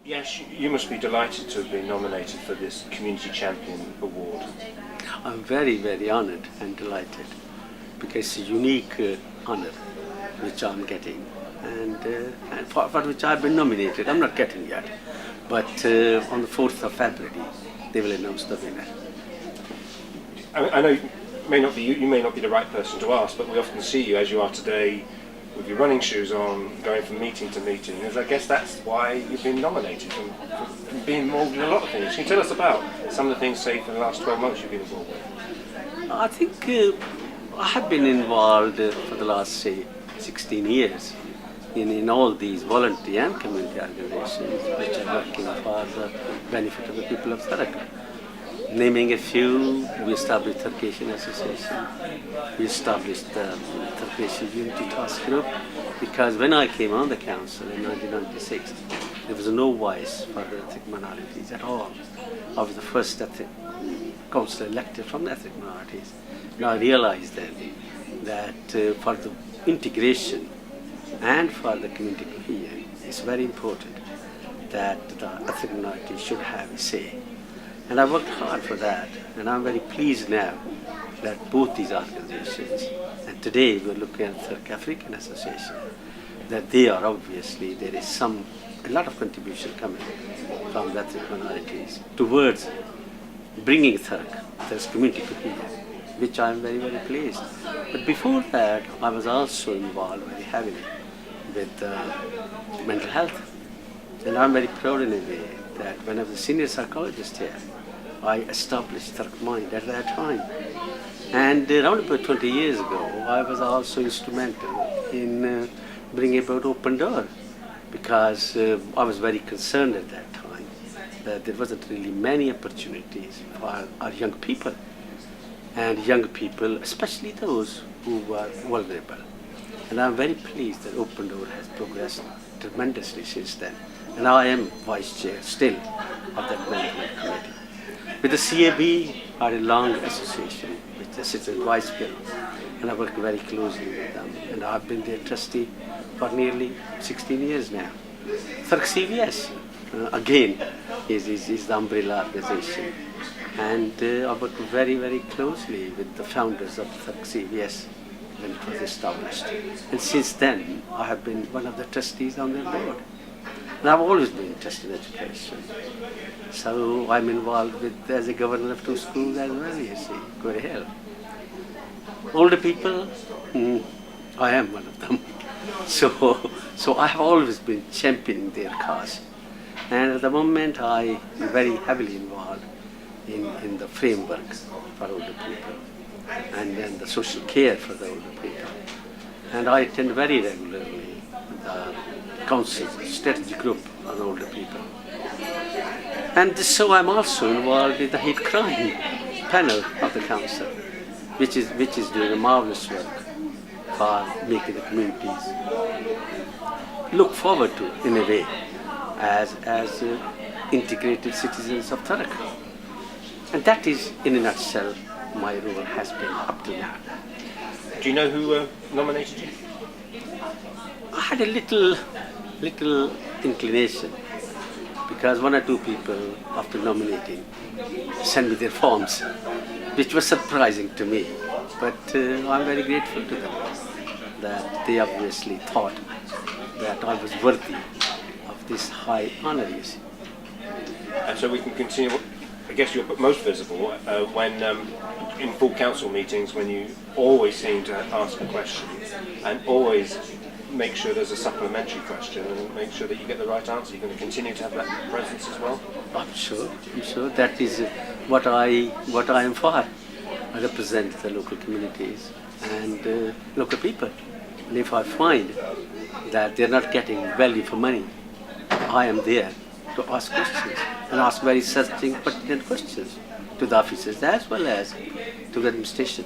Yes, you must be delighted to have been nominated for this Community Champion Award. I'm very, very honoured and delighted because it's a unique honour which I'm getting and for which I've been nominated. I'm not getting yet, but on the 4th of February they will announce the winner. I know you may not be the right person to ask, but we often see you as you are today with your running shoes on, going from meeting to meeting. As I guess that's why you've been nominated from being involved in a lot of things. Can you tell us about some of the things, say, for the last 12 months you've been involved with? I think I have been involved for the last, say, 16 years in all these voluntary and community organizations which are working for the benefit of the people of Thurrock. Naming a few, we established Thurrock Association, we established the Thurrock Unity Task Group, because when I came on the council in 1996, there was no voice for ethnic minorities at all. I was the first ethnic councillor elected from the ethnic minorities. Now I realized then that for the integration and for the community cohesion, it's very important that the ethnic minorities should have a say. And I worked hard for that, and I'm very pleased now that both these organizations, and today we're looking at the African Association, that they are obviously, there is a lot of contribution coming from the ethnic minorities towards bringing Thurrock's community cohesion, which I'm very, very pleased. But before that, I was also involved very heavily with mental health. And I'm very proud in a way that when I was a senior psychologist here, I established Thurrock Mind at that time. And around about 20 years ago, I was also instrumental in bringing about Open Door, because I was very concerned at that time that there wasn't really many opportunities for our young people, and young people, especially those who were vulnerable. And I'm very pleased that Open Door has progressed tremendously since then. And I am vice chair still of that management committee. With the CAB, I had a long association with the Citizen Vice Bill, and I work very closely with them. And I've been their trustee for nearly 16 years now. Thurrock CVS, again, is the umbrella organization. And I work very, very closely with the founders of Thurrock CVS when it was established. And since then, I have been one of the trustees on their board. And I've always been interested in education. So I'm involved with, as a governor of 2 schools as well, you see, Cllr Hill. Older people, I am one of them. So I have always been championing their cause. And at the moment, I am very heavily involved in the frameworks for older people and then the social care for the older people. And I attend very regularly the council's strategy group on older people. And so I'm also involved with the hate crime panel of the council, which is doing a marvelous work for making the communities look forward to, in a way, as integrated citizens of Thurrock. And that is, in a nutshell, my role has been up to now. Do you know who nominated you? I had a little inclination, because 1 or 2 people, after nominating, sent me their forms, which was surprising to me. But I'm very grateful to them that they obviously thought that I was worthy of this high honor, you see. And so we can continue. I guess you're most visible when in full council meetings, when you always seem to ask a question and always make sure there's a supplementary question and make sure that you get the right answer. You're going to continue to have that presence as well? I'm sure. That is what I am for. I represent the local communities and local people. And if I find that they're not getting value for money, I am there to ask questions and ask very searching, pertinent questions to the officers as well as to the administration.